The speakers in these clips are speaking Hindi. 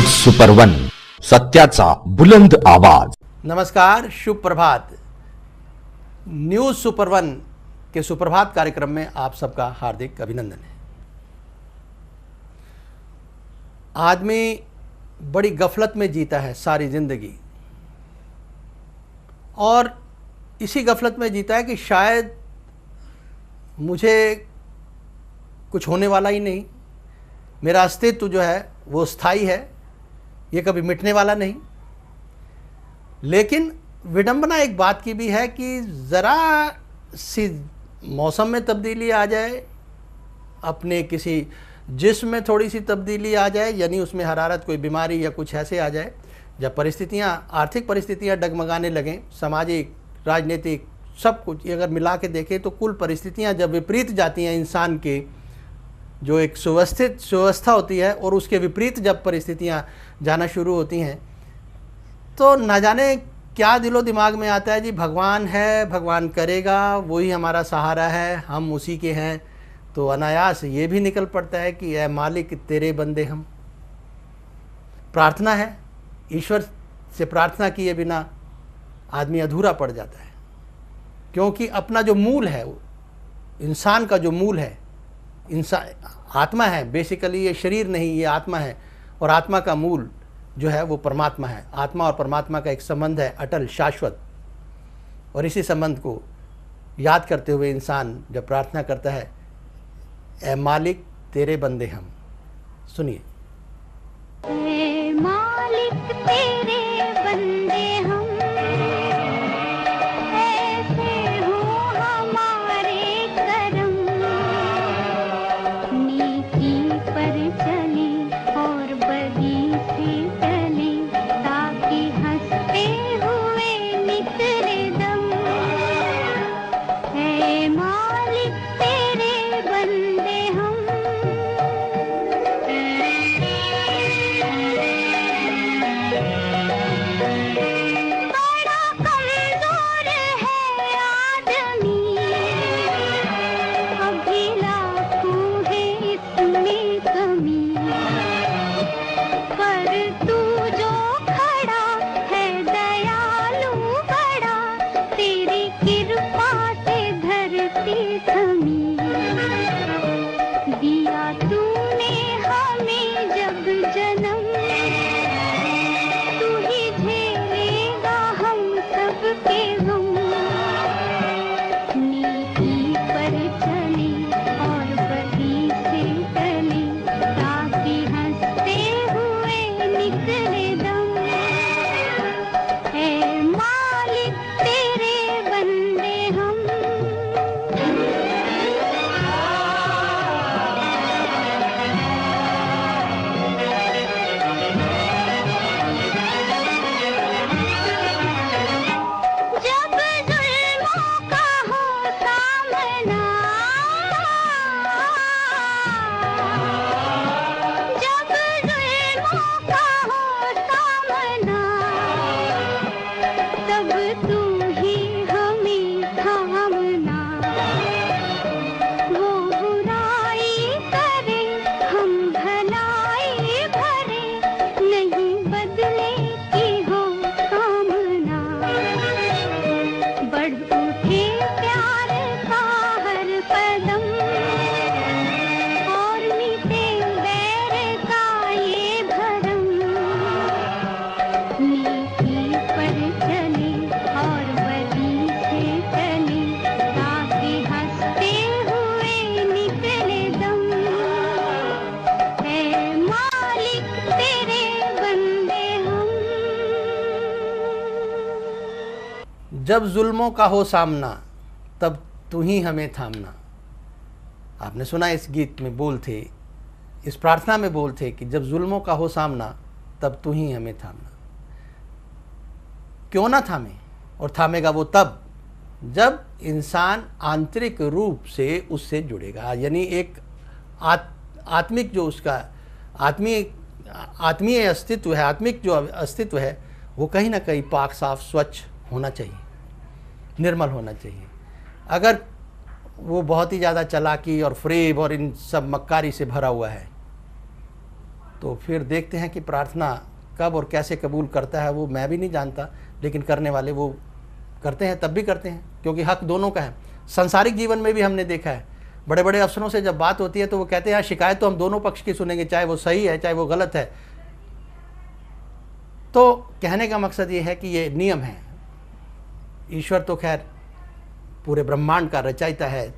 सुपर वन, सत्याचा बुलंद आवाज। नमस्कार, शुभ प्रभात। न्यूज सुपर वन के सुप्रभात कार्यक्रम में आप सबका हार्दिक अभिनंदन है। आदमी बड़ी गफलत में जीता है सारी जिंदगी, और इसी गफलत में जीता है कि शायद मुझे कुछ होने वाला ही नहीं, मेरा अस्तित्व जो है वो स्थायी है, ये कभी मिटने वाला नहीं। लेकिन विडंबना एक बात की भी है कि ज़रा सी मौसम में तब्दीली आ जाए, अपने किसी जिस्म में थोड़ी सी तब्दीली आ जाए, यानी उसमें हरारत, कोई बीमारी या कुछ ऐसे आ जाए, जब परिस्थितियाँ, आर्थिक परिस्थितियाँ डगमगाने लगें, सामाजिक, राजनीतिक, सब कुछ ये अगर मिला के देखें तो कुल परिस्थितियाँ जब विपरीत जाती हैं, इंसान के जो एक सुव्यवस्था होती है और उसके विपरीत जब परिस्थितियाँ जाना शुरू होती हैं, तो ना जाने क्या दिलो दिमाग में आता है, जी भगवान है, भगवान करेगा, वही हमारा सहारा है, हम उसी के हैं। तो अनायास ये भी निकल पड़ता है कि ऐ मालिक तेरे बंदे हम। प्रार्थना है, ईश्वर से प्रार्थना किए बिना आदमी अधूरा पड़ जाता है, क्योंकि अपना जो मूल है, इंसान का जो मूल है, इंसान आत्मा है, बेसिकली ये शरीर नहीं, ये आत्मा है, और आत्मा का मूल जो है वो परमात्मा है। आत्मा और परमात्मा का एक संबंध है, अटल, शाश्वत, और इसी संबंध को याद करते हुए इंसान जब प्रार्थना करता है, ऐ मालिक तेरे बंदे हम। सुनिए। ऐ मालिक तेरे बंदे हम, ऐसे हो हमारे करम, नेकी पर चले और बदी से टले, ताकि हंसते हुए निकले दम। ऐ मालिक तेरे बंदे हम। बड़ा कमजोर है आदमी, अभी लाखों है इसमें कमी, पर तू जो खड़ा है दयालु बड़ा, तेरी कृपा से धरती थमी। दिया तूने हमें जब जन्म, तू ही झेलेगा हम सबके गम। नेकी पर चले और बदी से टले, ताकि हंसते हुए निकले दम। ऐ मालिक तेरे बंदे हम। जब जुल्मों का हो सामना, जब जुल्मों का हो सामना, तब तू ही हमें थामना। वो बुराई करे हम भलाई भरे, नहीं बदले की हो कामना। बढ़ उठे प्यार का हर कदम, और मिटे बैर का ये भरम। नेकी पर चले और बदी से टले, ताकि हंसते हुए निकले दम। ऐ मालिक तेरे बंदे हम। जब जुल्मों का हो सामना, तब तू ही हमें थामना। आपने सुना इस गीत में बोल थे, इस प्रार्थना में बोल थे कि जब जुल्मों का हो सामना, तब तू ही हमें थामना। क्यों ना थामे, और थामेगा वो तब जब इंसान आंतरिक रूप से उससे जुड़ेगा, यानी एक आत्मिक जो उसका आत्मीय अस्तित्व है, आत्मिक जो अस्तित्व है, वो कहीं ना कहीं पाक साफ स्वच्छ होना चाहिए, निर्मल होना चाहिए। अगर वो बहुत ही ज़्यादा चालाकी और फ्रेब और इन सब मक्कारी से भरा हुआ है, तो फिर देखते हैं कि प्रार्थना कब और कैसे कबूल करता है, वो मैं भी नहीं जानता, लेकिन करने वाले वो करते हैं, तब भी करते हैं, क्योंकि हक दोनों का है। सांसारिक जीवन में भी हमने देखा है, बड़े बड़े अफसरों से जब बात होती है तो वो कहते हैं शिकायत तो हम दोनों पक्ष की सुनेंगे, चाहे वो सही है चाहे वो गलत है। तो कहने का मकसद ये है कि ये नियम है। ईश्वर तो खैर पूरे ब्रह्मांड का रचयिता है,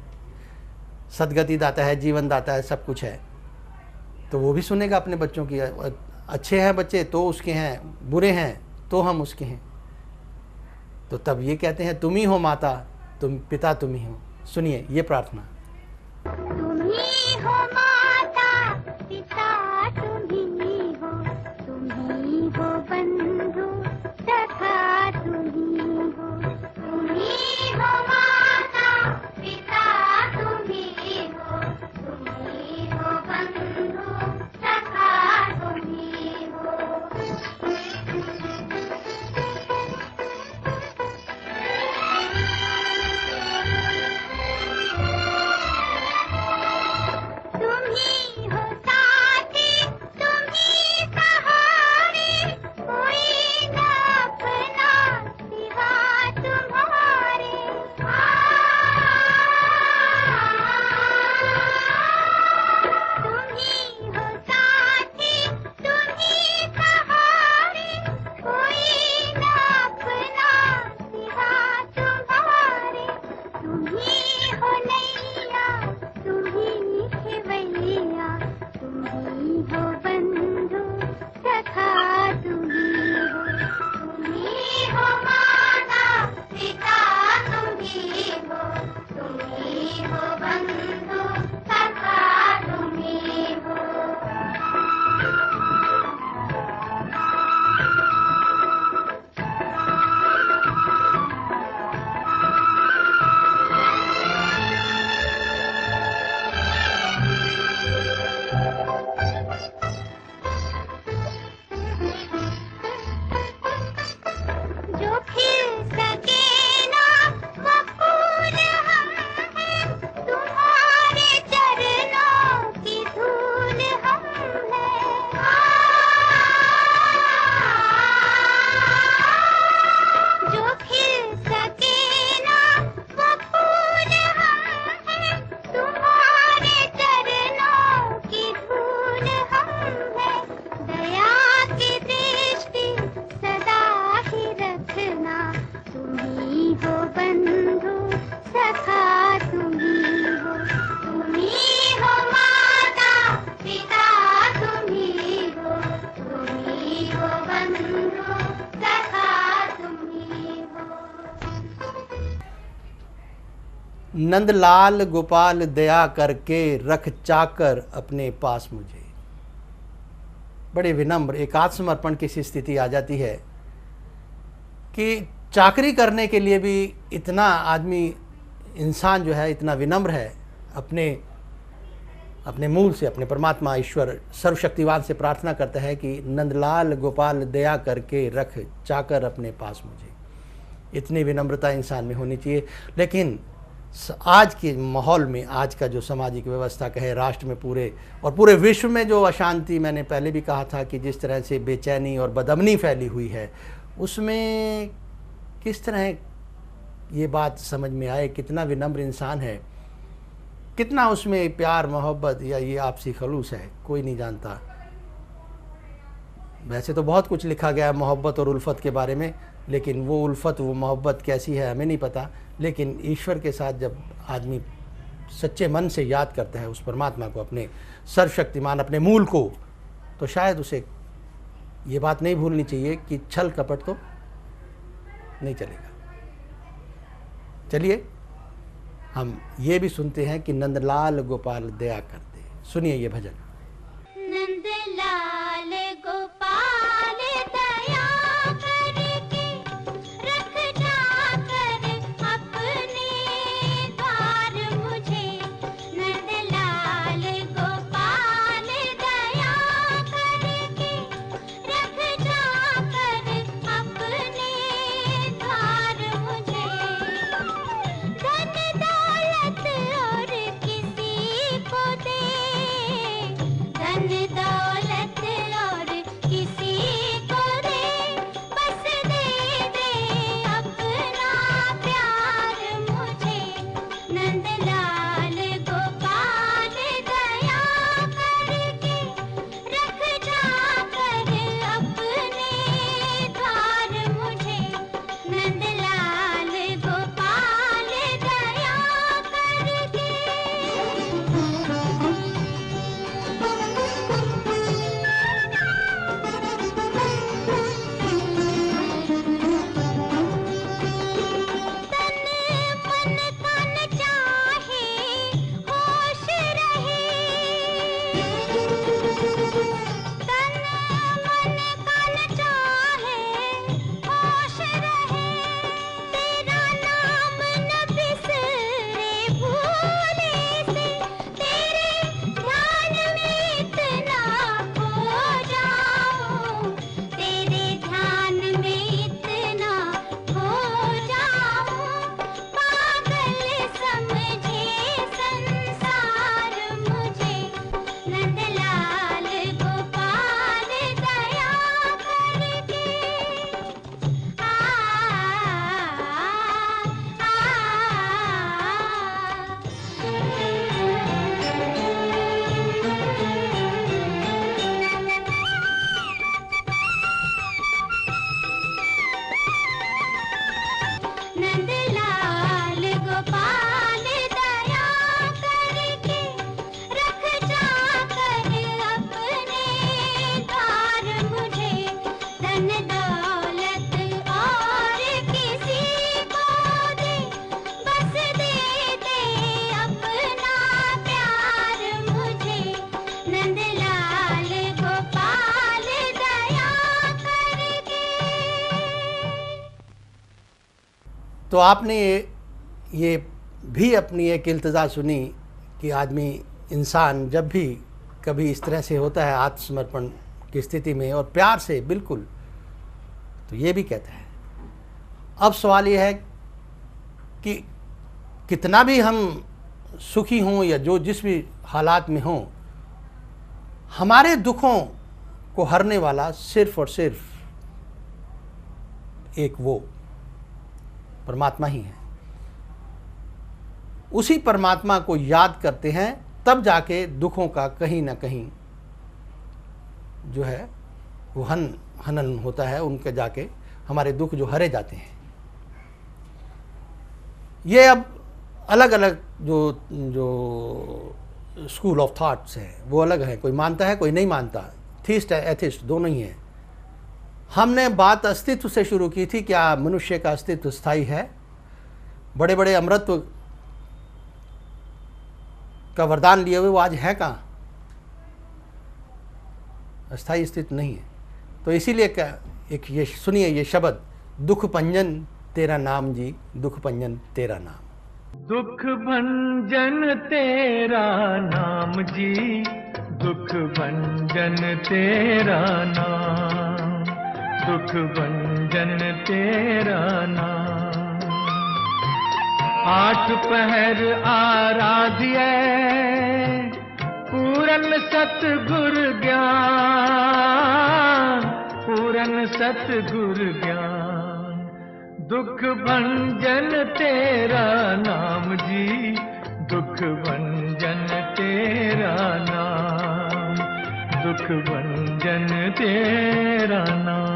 सदगति दाता है, जीवन दाता है, सब कुछ है, तो वो भी सुनेगा अपने बच्चों की। अच्छे हैं बच्चे तो उसके हैं, बुरे हैं तो हम उसके हैं। तो तब ये कहते हैं तुम ही हो माता, तुम पिता तुम ही हो। सुनिए ये प्रार्थना। तुम ही हो माता पिता तुम ही हो बंधु सखा तुम ही हो माता पिता तुम ही हो बंधु सखा तुम ही हो। तुम ही हो साथी, तुम ही सहारे, कोई न अपना सिवा तुम्हारे। तुम ही हो साथी, तुम ही सहारे, कोई न अपना सिवा तुम्हारे। तुम ही हो नैया, तुम ही खेवैया, तुम ही हो बंधु सखा तुम ही हो माता पिता तुम ही हो बंधु सखा तुम ही हो। जो खिल सके ना वो फूल हम हैं, तुम्हारे चरणों की धूल हम हैं। जो खिल सके ना वो फूल हम हैं, तुम्हारे चरणों की धूल हम हैं। दया की दृष्टि सदा ही रखना, तुम ही हो बंधु सखा तुम ही हो माता पिता तुम ही हो बंधु सखा तुम ही हो। नंदलाल गोपाल दया करके रख चाकर अपने पास मुझे। बड़े विनम्र एक आत्मसमर्पण की सी स्थिति आ जाती है कि चाकरी करने के लिए भी इतना आदमी इंसान जो है इतना विनम्र है, अपने मूल से अपने परमात्मा ईश्वर सर्वशक्तिवान से प्रार्थना करता है कि नंदलाल गोपाल दया करके रख चाकर अपने पास मुझे। इतनी विनम्रता इंसान में होनी चाहिए। लेकिन आज के माहौल में, आज का जो सामाजिक व्यवस्था कहे, राष्ट्र में पूरे विश्व में जो अशांति, मैंने पहले भी कहा था कि जिस तरह से बेचैनी और बदअमनी फैली हुई है, उसमें किस तरह ये बात समझ में आए कितना विनम्र इंसान है, कितना उसमें प्यार मोहब्बत या ये आपसी खलूस है, कोई नहीं जानता। वैसे तो बहुत कुछ लिखा गया है मोहब्बत और उल्फत के बारे में, लेकिन वो उल्फत वो मोहब्बत कैसी है हमें नहीं पता। लेकिन ईश्वर के साथ जब आदमी सच्चे मन से याद करता है उस परमात्मा को, अपने सर्वशक्तिमान, अपने मूल को, तो शायद उसे ये बात नहीं भूलनी चाहिए कि छल कपट तो नहीं चलेगा। चलिए हम ये भी सुनते हैं कि नंदलाल गोपाल दया करते। सुनिए ये भजन। नंदलाल गोपाल दया करके रख जाकर अपने द्वार मुझे। नंदलाल गोपाल दया करके रख जाकर अपने द्वार मुझे। धन दौलत और किसी को दे नंदलाल गोपाल दया करके रख जाकर अपने द्वार मुझे धन दौलत और किसी को दे बस दे दे अपना प्यार मुझे नंदलाल गोपाल दया करके। तो आपने ये भी अपनी एक इल्तिजा सुनी कि आदमी इंसान जब भी कभी इस तरह से होता है आत्मसमर्पण की स्थिति में और प्यार से बिल्कुल, तो ये भी कहता है। अब सवाल ये है कि कितना भी हम सुखी हों या जो जिस भी हालात में हों, हमारे दुखों को हरने वाला सिर्फ और सिर्फ एक वो परमात्मा ही है। उसी परमात्मा को याद करते हैं तब जाके दुखों का कहीं ना कहीं जो है वो हनन होता है, उनके जाके हमारे दुख जो हरे जाते हैं। ये अब अलग अलग जो स्कूल ऑफ थॉट्स हैं वो अलग है, कोई मानता है कोई नहीं मानता, थीस्ट है एथिस्ट दोनों ही हैं। हमने बात अस्तित्व से शुरू की थी, क्या मनुष्य का अस्तित्व स्थायी है? बड़े बड़े अमृतत्व का वरदान लिए हुए वो आज है कहाँ? अस्थायी अस्तित्व नहीं है। तो इसीलिए क्या एक ये सुनिए ये शब्द, दुख भंजन तेरा नाम जी, दुख भंजन तेरा नाम। दुख भंजन तेरा नाम जी, दुख भंजन तेरा नाम, दुख भंजन तेरा नाम। आठ पहर आराध्य पूरन सतगुर ज्ञान, पूरन सतगुर ज्ञान। दुख भंजन तेरा नाम जी, दुख भंजन तेरा नाम, दुख भंजन तेरा नाम।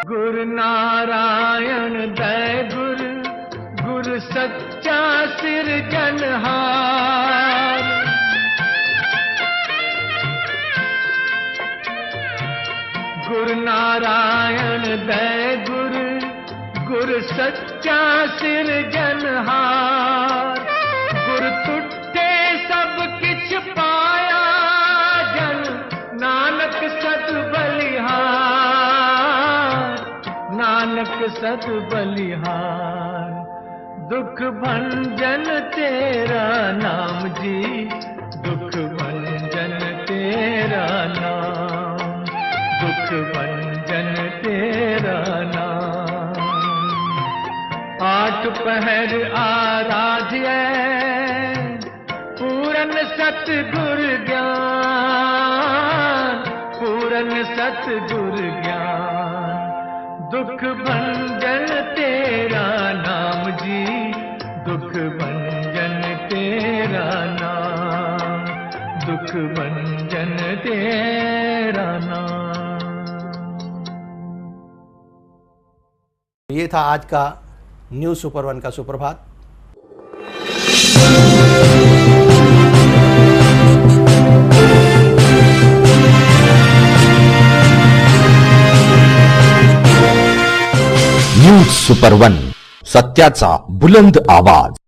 गुरु नारायण दय गुर, गुरु सच्चा सिरजनहार। गुरु नारायण दय गुरु, गुरु सच्चा सिरजनहार। गुरु टुटे सब किछ पाया जन, नानक सत बलिहार, नानक सत बलिहार। दुख भंजन तेरा नाम जी, दुख भंजन तेरा नाम, दुख भंजन तेरा नाम। आठ पहर आराध्य पूरन सतगुर ज्ञान, पूरन सतगुर ज्ञान। दुख भंजन तेरा नाम जी, दुख भंजन तेरा नाम, दुख भंजन तेरा नाम। ये था आज का न्यूज़ सुपर वन का सुप्रभात। न्यूज सुपर वन, सत्याचा बुलंद आवाज।